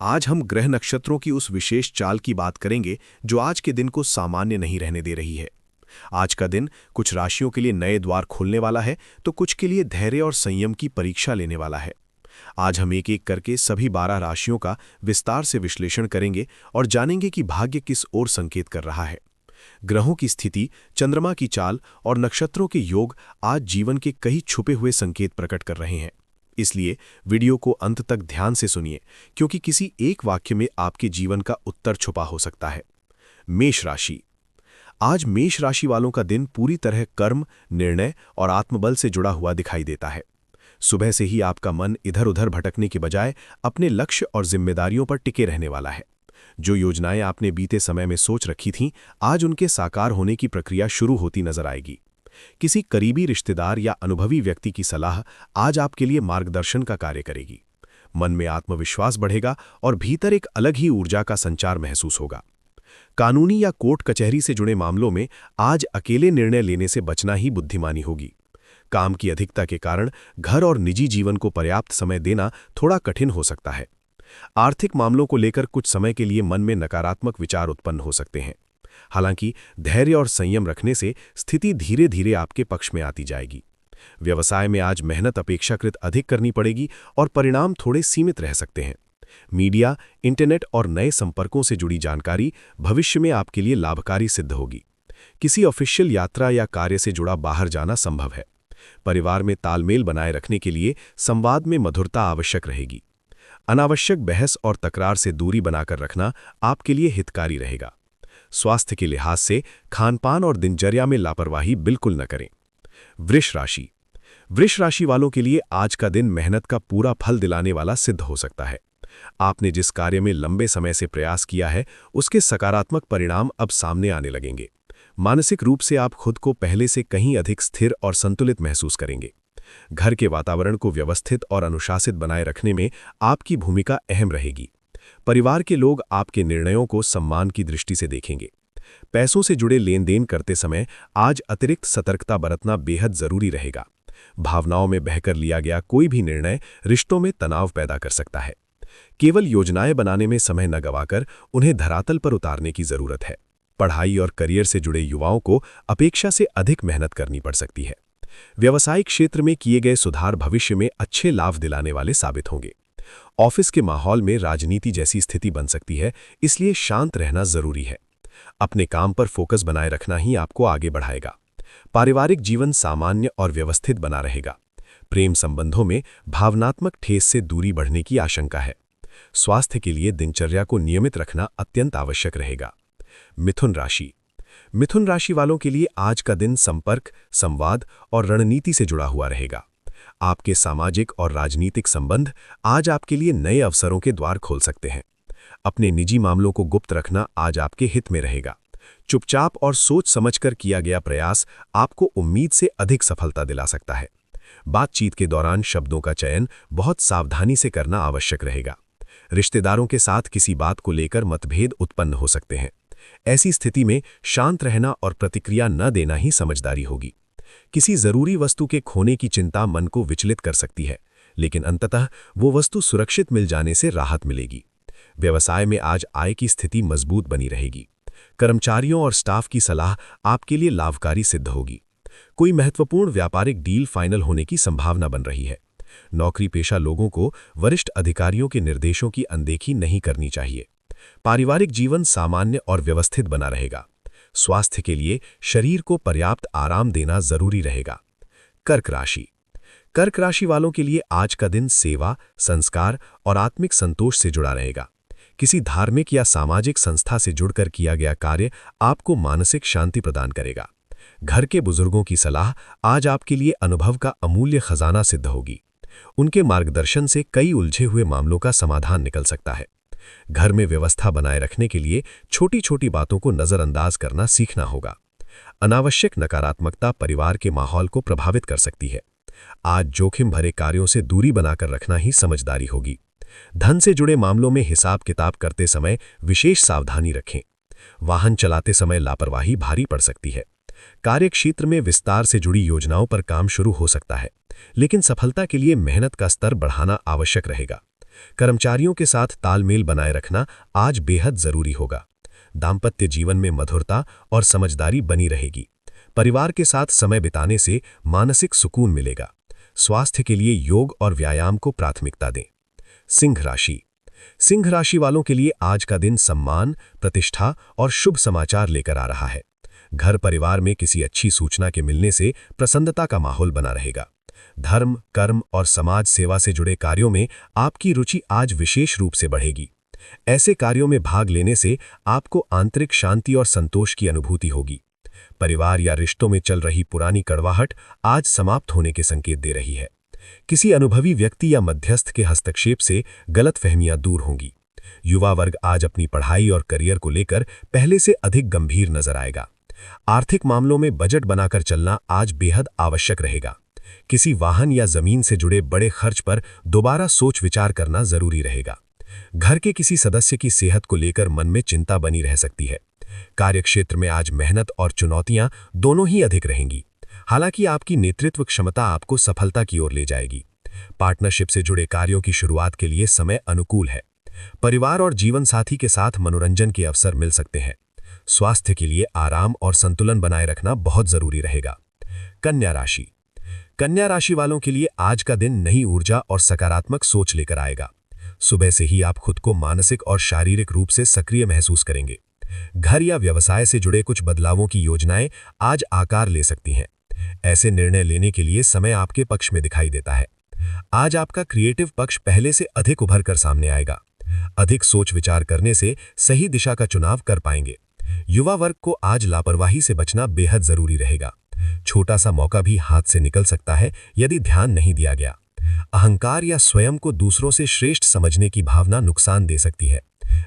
आज हम ग्रह नक्षत्रों की उस विशेष चाल की बात करेंगे जो आज के दिन को सामान्य नहीं रहने दे रही है। आज का दिन कुछ राशियों के लिए नए द्वार खोलने वाला है तो कुछ के लिए धैर्य और संयम की परीक्षा लेने वाला है। आज हम एक एक करके सभी 12 राशियों का विस्तार से विश्लेषण करेंगे और जानेंगे कि भाग्य किस ओर संकेत कर रहा है। ग्रहों की स्थिति, चंद्रमा की चाल और नक्षत्रों के योग आज जीवन के कई छुपे हुए संकेत प्रकट कर रहे हैं। इसलिए वीडियो को अंत तक ध्यान से सुनिए, क्योंकि किसी एक वाक्य में आपके जीवन का उत्तर छुपा हो सकता है। मेष राशि। आज मेष राशि वालों का दिन पूरी तरह कर्म, निर्णय और आत्मबल से जुड़ा हुआ दिखाई देता है। सुबह से ही आपका मन इधर-उधर भटकने के बजाय अपने लक्ष्य और जिम्मेदारियों पर टिके रहने वाला है। जो योजनाएं आपने बीते समय में सोच रखी थीं, आज उनके साकार होने की प्रक्रिया शुरू होती नजर आएगी। किसी करीबी रिश्तेदार या अनुभवी व्यक्ति की सलाह आज आपके लिए मार्गदर्शन का कार्य करेगी। मन में आत्मविश्वास बढ़ेगा और भीतर एक अलग ही ऊर्जा का संचार महसूस होगा। कानूनी या कोर्ट कचहरी से जुड़े मामलों में आज अकेले निर्णय लेने से बचना ही बुद्धिमानी होगी। काम की अधिकता के कारण घर और निजी जीवन को पर्याप्त समय देना थोड़ा कठिन हो सकता है। आर्थिक मामलों को लेकर कुछ समय के लिए मन में नकारात्मक विचार उत्पन्न हो सकते हैं। हालांकि धैर्य और संयम रखने से स्थिति धीरे धीरे आपके पक्ष में आती जाएगी। व्यवसाय में आज मेहनत अपेक्षाकृत अधिक करनी पड़ेगी और परिणाम थोड़े सीमित रह सकते हैं। मीडिया, इंटरनेट और नए संपर्कों से जुड़ी जानकारी भविष्य में आपके लिए लाभकारी सिद्ध होगी। किसी ऑफिशियल यात्रा या कार्य से जुड़ा बाहर जाना संभव है। परिवार में तालमेल बनाए रखने के लिए संवाद में मधुरता आवश्यक रहेगी। अनावश्यक बहस और तकरार से दूरी बनाकर रखना आपके लिए हितकारी रहेगा। स्वास्थ्य के लिहाज से खानपान और दिनचर्या में लापरवाही बिल्कुल न करें। वृष राशि। वृष राशि वालों के लिए आज का दिन मेहनत का पूरा फल दिलाने वाला सिद्ध हो सकता है। आपने जिस कार्य में लंबे समय से प्रयास किया है, उसके सकारात्मक परिणाम अब सामने आने लगेंगे। मानसिक रूप से आप खुद को पहले से कहीं अधिक स्थिर और संतुलित महसूस करेंगे। घर के वातावरण को व्यवस्थित और अनुशासित बनाए रखने में आपकी भूमिका अहम रहेगी। परिवार के लोग आपके निर्णयों को सम्मान की दृष्टि से देखेंगे। पैसों से जुड़े लेन देन करते समय आज अतिरिक्त सतर्कता बरतना बेहद जरूरी रहेगा। भावनाओं में बहकर लिया गया कोई भी निर्णय रिश्तों में तनाव पैदा कर सकता है। केवल योजनाएं बनाने में समय न गवाकर उन्हें धरातल पर उतारने की जरूरत है। पढ़ाई और करियर से जुड़े युवाओं को अपेक्षा से अधिक मेहनत करनी पड़ सकती है। व्यवसायिक क्षेत्र में किए गए सुधार भविष्य में अच्छे लाभ दिलाने वाले साबित होंगे। ऑफिस के माहौल में राजनीति जैसी स्थिति बन सकती है, इसलिए शांत रहना जरूरी है। अपने काम पर फोकस बनाए रखना ही आपको आगे बढ़ाएगा। पारिवारिक जीवन सामान्य और व्यवस्थित बना रहेगा। प्रेम संबंधों में भावनात्मक ठेस से दूरी बढ़ने की आशंका है। स्वास्थ्य के लिए दिनचर्या को नियमित रखना अत्यंत आवश्यक रहेगा। मिथुन राशि। मिथुन राशि वालों के लिए आज का दिन संपर्क, संवाद और रणनीति से जुड़ा हुआ रहेगा। आपके सामाजिक और राजनीतिक संबंध आज आपके लिए नए अवसरों के द्वार खोल सकते हैं। अपने निजी मामलों को गुप्त रखना आज आपके हित में रहेगा। चुपचाप और सोच समझकर किया गया प्रयास आपको उम्मीद से अधिक सफलता दिला सकता है। बातचीत के दौरान शब्दों का चयन बहुत सावधानी से करना आवश्यक रहेगा। रिश्तेदारों के साथ किसी बात को लेकर मतभेद उत्पन्न हो सकते हैं। ऐसी स्थिति में शांत रहना और प्रतिक्रिया न देना ही समझदारी होगी। किसी जरूरी वस्तु के खोने की चिंता मन को विचलित कर सकती है, लेकिन अंततः वो वस्तु सुरक्षित मिल जाने से राहत मिलेगी। व्यवसाय में आज आय की स्थिति मजबूत बनी रहेगी। कर्मचारियों और स्टाफ की सलाह आपके लिए लाभकारी सिद्ध होगी। कोई महत्वपूर्ण व्यापारिक डील फाइनल होने की संभावना बन रही है। नौकरी पेशा लोगों को वरिष्ठ अधिकारियों के निर्देशों की अनदेखी नहीं करनी चाहिए। पारिवारिक जीवन सामान्य और व्यवस्थित बना रहेगा। स्वास्थ्य के लिए शरीर को पर्याप्त आराम देना जरूरी रहेगा। कर्क राशि। कर्क राशि वालों के लिए आज का दिन सेवा, संस्कार और आत्मिक संतोष से जुड़ा रहेगा। किसी धार्मिक या सामाजिक संस्था से जुड़कर किया गया कार्य आपको मानसिक शांति प्रदान करेगा। घर के बुजुर्गों की सलाह आज आपके लिए अनुभव का अमूल्य खजाना सिद्ध होगी। उनके मार्गदर्शन से कई उलझे हुए मामलों का समाधान निकल सकता है। घर में व्यवस्था बनाए रखने के लिए छोटी छोटी बातों को नजरअंदाज करना सीखना होगा। अनावश्यक नकारात्मकता परिवार के माहौल को प्रभावित कर सकती है। आज जोखिम भरे कार्यों से दूरी बनाकर रखना ही समझदारी होगी। धन से जुड़े मामलों में हिसाब किताब करते समय विशेष सावधानी रखें। वाहन चलाते समय लापरवाही भारी पड़ सकती है। कार्यक्षेत्र में विस्तार से जुड़ी योजनाओं पर काम शुरू हो सकता है, लेकिन सफलता के लिए मेहनत का स्तर बढ़ाना आवश्यक रहेगा। कर्मचारियों के साथ तालमेल बनाए रखना आज बेहद जरूरी होगा। दाम्पत्य जीवन में मधुरता और समझदारी बनी रहेगी। परिवार के साथ समय बिताने से मानसिक सुकून मिलेगा। स्वास्थ्य के लिए योग और व्यायाम को प्राथमिकता दें। सिंह राशि। सिंह राशि वालों के लिए आज का दिन सम्मान, प्रतिष्ठा और शुभ समाचार लेकर आ रहा है। घर परिवार में किसी अच्छी सूचना के मिलने से प्रसन्नता का माहौल बना रहेगा। धर्म, कर्म और समाज सेवा से जुड़े कार्यों में आपकी रुचि आज विशेष रूप से बढ़ेगी। ऐसे कार्यों में भाग लेने से आपको आंतरिक शांति और संतोष की अनुभूति होगी। परिवार या रिश्तों में चल रही पुरानी कड़वाहट आज समाप्त होने के संकेत दे रही है। किसी अनुभवी व्यक्ति या मध्यस्थ के हस्तक्षेप से गलतफहमियां दूर होंगी। युवा वर्ग आज अपनी पढ़ाई और करियर को लेकर पहले से अधिक गंभीर नजर आएगा। आर्थिक मामलों में बजट बनाकर चलना आज बेहद आवश्यक रहेगा। किसी वाहन या जमीन से जुड़े बड़े खर्च पर दोबारा सोच विचार करना जरूरी रहेगा। घर के किसी सदस्य की सेहत को लेकर मन में चिंता बनी रह सकती है। कार्यक्षेत्र में आज मेहनत और चुनौतियां दोनों ही अधिक रहेंगी। हालांकि आपकी नेतृत्व क्षमता आपको सफलता की ओर ले जाएगी। पार्टनरशिप से जुड़े कार्यों की शुरुआत के लिए समय अनुकूल है। परिवार और जीवन साथी के साथ मनोरंजन के अवसर मिल सकते हैं। स्वास्थ्य के लिए आराम और संतुलन बनाए रखना बहुत जरूरी रहेगा। कन्या राशि। कन्या राशि वालों के लिए आज का दिन नई ऊर्जा और सकारात्मक सोच लेकर आएगा। सुबह से ही आप खुद को मानसिक और शारीरिक रूप से सक्रिय महसूस करेंगे। घर या व्यवसाय से जुड़े कुछ बदलावों की योजनाएं आज आकार ले सकती हैं। ऐसे निर्णय लेने के लिए समय आपके पक्ष में दिखाई देता है। आज आपका क्रिएटिव पक्ष पहले से अधिक उभर कर सामने आएगा। अधिक सोच विचार करने से सही दिशा का चुनाव कर पाएंगे। युवा वर्ग को आज लापरवाही से बचना बेहद जरूरी रहेगा। छोटा सा मौका भी हाथ से निकल सकता है यदि ध्यान नहीं दिया गया। अहंकार या स्वयं को दूसरों से श्रेष्ठ समझने की भावना नुकसान दे सकती है।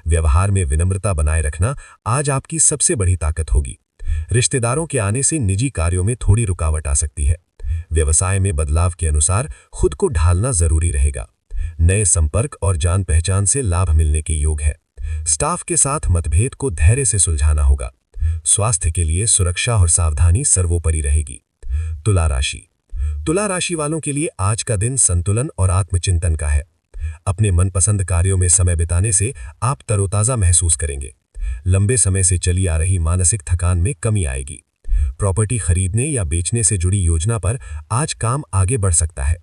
व्यवहार में विनम्रता बनाए रखना आज आपकी सबसे बड़ी ताकत होगी। रिश्तेदारों के आने से निजी कार्यों में थोड़ी रुकावट आ सकती है। व्यवसाय में बदलाव के अनुसार खुद को ढालना जरूरी रहेगा। नए संपर्क और जान पहचान से लाभ मिलने के योग है। स्टाफ के साथ मतभेद को धैर्य से सुलझाना होगा। स्वास्थ्य के लिए सुरक्षा और सावधानी सर्वोपरि रहेगी। तुला राशि। तुला राशि वालों के लिए आज का दिन संतुलन और आत्मचिंतन का है। अपने मनपसंद कार्यों में समय बिताने से आप तरोताजा महसूस करेंगे। लंबे समय से चली आ रही मानसिक थकान में कमी आएगी। प्रॉपर्टी खरीदने या बेचने से जुड़ी योजना पर आज काम आगे बढ़ सकता है।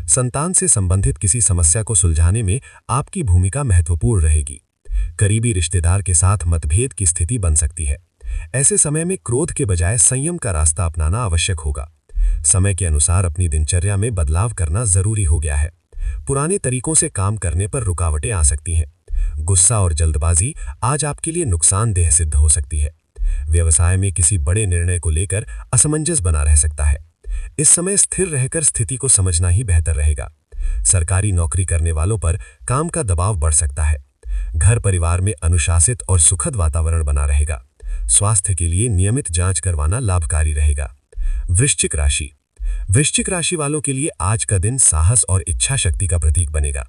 संतान से संबंधित किसी समस्या को सुलझाने में आपकी भूमिका महत्वपूर्ण रहेगी। करीबी रिश्तेदार के साथ मतभेद की स्थिति बन सकती है। ऐसे समय में क्रोध के बजाय संयम का रास्ता अपनाना आवश्यक होगा। समय के अनुसार अपनी दिनचर्या में बदलाव करना जरूरी हो गया है। पुराने तरीकों से काम करने पर रुकावटें आ सकती हैं। गुस्सा और जल्दबाजी आज आपके लिए नुकसानदेह सिद्ध हो सकती है। व्यवसाय में किसी बड़े निर्णय को लेकर असमंजस बना रह सकता है। इस समय स्थिर रहकर स्थिति को समझना ही बेहतर रहेगा। सरकारी नौकरी करने वालों पर काम का दबाव बढ़ सकता है। घर परिवार में अनुशासित और सुखद वातावरण बना रहेगा। स्वास्थ्य के लिए नियमित जांच करवाना लाभकारी रहेगा। वृश्चिक राशि। वृश्चिक राशि वालों के लिए आज का दिन साहस और इच्छा शक्ति का प्रतीक बनेगा।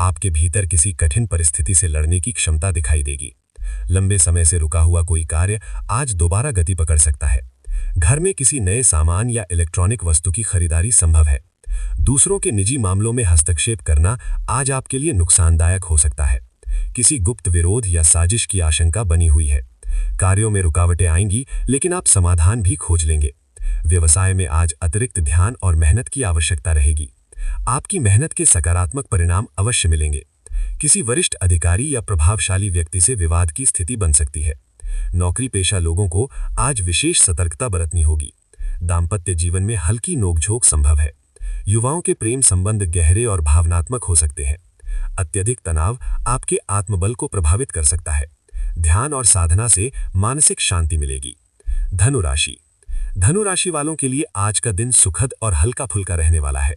आपके भीतर किसी कठिन परिस्थिति से लड़ने की क्षमता दिखाई देगी। लंबे समय से रुका हुआ कोई कार्य आज दोबारा गति पकड़ सकता है। घर में किसी नए सामान या इलेक्ट्रॉनिक वस्तु की खरीदारी संभव है। दूसरों के निजी मामलों में हस्तक्षेप करना आज आपके लिए नुकसानदायक हो सकता है। किसी गुप्त विरोध या साजिश की आशंका बनी हुई है। कार्यों में रुकावटें आएंगी, लेकिन आप समाधान भी खोज लेंगे। व्यवसाय में आज अतिरिक्त ध्यान और मेहनत की आवश्यकता रहेगी। आपकी मेहनत के सकारात्मक परिणाम अवश्य मिलेंगे। किसी वरिष्ठ अधिकारी या प्रभावशाली व्यक्ति से विवाद की स्थिति बन सकती है। नौकरी पेशा लोगों को आज विशेष सतर्कता बरतनी होगी। दाम्पत्य जीवन में हल्की नोकझोंक संभव है। युवाओं के प्रेम संबंध गहरे और भावनात्मक हो सकते हैं। अत्यधिक तनाव आपके आत्मबल को प्रभावित कर सकता है। ध्यान और साधना से मानसिक शांति मिलेगी। धनु राशि। धनु राशि वालों के लिए आज का दिन सुखद और हल्का फुल्का रहने वाला है।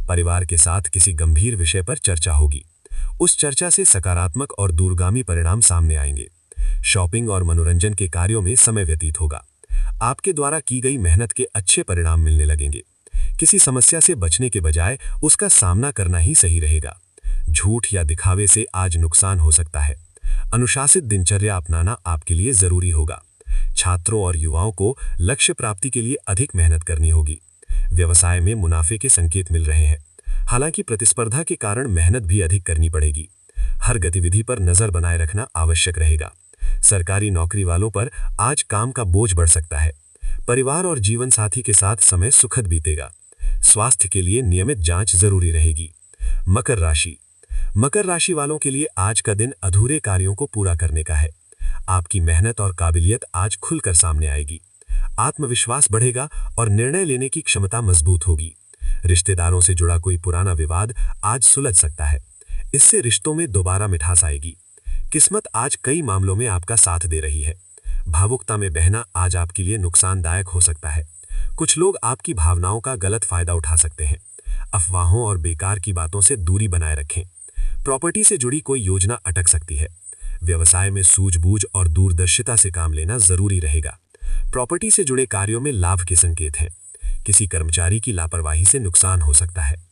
परिवार के साथ किसी गंभीर विषय पर चर्चा होगी। उस चर्चा से सकारात्मक और दूरगामी परिणाम सामने आएंगे। शॉपिंग और मनोरंजन के कार्यों में समय व्यतीत होगा। आपके द्वारा की गई मेहनत के अच्छे परिणाम मिलने लगेंगे। किसी समस्या से बचने के बजाय उसका सामना करना ही सही रहेगा। झूठ या दिखावे से आज नुकसान हो सकता है। अनुशासित दिनचर्या अपनाना आपके लिए जरूरी होगा। छात्रों और युवाओं को लक्ष्य प्राप्ति के लिए अधिक मेहनत करनी होगी। व्यवसाय में मुनाफे के संकेत मिल रहे हैं। हालांकि प्रतिस्पर्धा के कारण मेहनत भी अधिक करनी पड़ेगी। हर गतिविधि पर नजर बनाए रखना आवश्यक रहेगा। सरकारी नौकरी वालों पर आज काम का बोझ बढ़ सकता है। परिवार और जीवन साथी के साथ समय सुखद बीतेगा। स्वास्थ्य के लिए नियमित जांच जरूरी रहेगी। मकर राशि। मकर राशि वालों के लिए आज का दिन अधूरे कार्यों को पूरा करने का है। आपकी मेहनत और काबिलियत आज खुलकर सामने आएगी। आत्मविश्वास बढ़ेगा और निर्णय लेने की क्षमता मजबूत होगी। रिश्तेदारों से जुड़ा कोई पुराना विवाद आज सुलझ सकता है। इससे रिश्तों में दोबारा मिठास आएगी। किस्मत आज कई मामलों में आपका साथ दे रही है। भावुकता में बहना आज आपके लिए नुकसानदायक हो सकता है। कुछ लोग आपकी भावनाओं का गलत फायदा उठा सकते हैं। अफवाहों और बेकार की बातों से दूरी बनाए रखें। प्रॉपर्टी से जुड़ी कोई योजना अटक सकती है। व्यवसाय में सूझबूझ और दूरदर्शिता से काम लेना जरूरी रहेगा। प्रॉपर्टी से जुड़े कार्यों में लाभ के संकेत हैं। किसी कर्मचारी की लापरवाही से नुकसान हो सकता है।